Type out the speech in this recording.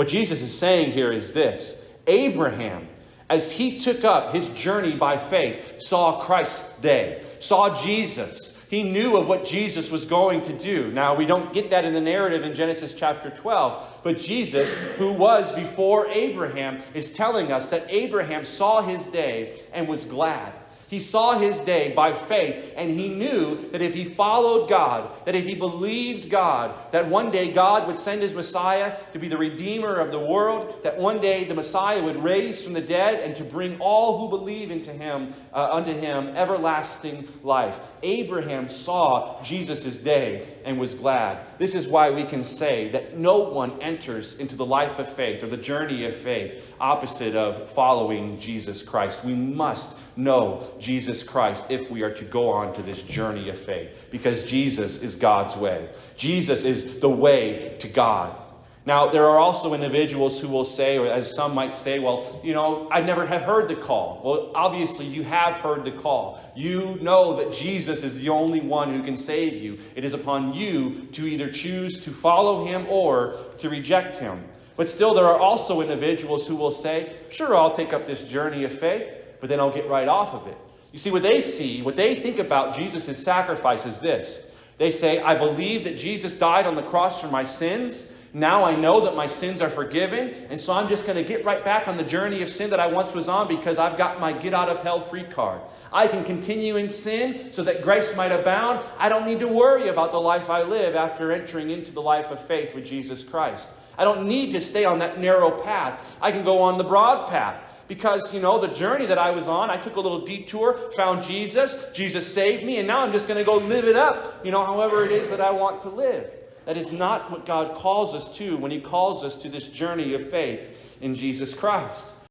What Jesus is saying here is this: Abraham, as he took up his journey by faith, saw Christ's day, saw Jesus. He knew of what Jesus was going to do. Now, we don't get that in the narrative in Genesis chapter 12. But Jesus, who was before Abraham, is telling us that Abraham saw his day and was glad. He saw his day by faith, and he knew that if he followed God, that if he believed God, that one day God would send his Messiah to be the Redeemer of the world, that one day the Messiah would raise from the dead and to bring all who believe into him, unto him everlasting life. Abraham saw Jesus' day and was glad. This is why we can say that no one enters into the life of faith or the journey of faith opposite of following Jesus Christ. We must know Jesus Christ if we are to go on to this journey of faith, because Jesus is God's way. Jesus is the way to God. Now, there are also individuals who will say, or as some might say, well, I never have heard the call. Well, obviously you have heard the call. You know that Jesus is the only one who can save you. It is upon you to either choose to follow him or to reject him. But still, there are also individuals who will say, sure, I'll take up this journey of faith, but then I'll get right off of it. You see, what they think about Jesus' sacrifice is this. They say, I believe that Jesus died on the cross for my sins. Now I know that my sins are forgiven. And so I'm just going to get right back on the journey of sin that I once was on, because I've got my get out of hell free card. I can continue in sin so that grace might abound. I don't need to worry about the life I live after entering into the life of faith with Jesus Christ. I don't need to stay on that narrow path. I can go on the broad path. Because, the journey that I was on, I took a little detour, found Jesus. Jesus saved me, and now I'm just going to go live it up, however it is that I want to live. That is not what God calls us to when he calls us to this journey of faith in Jesus Christ.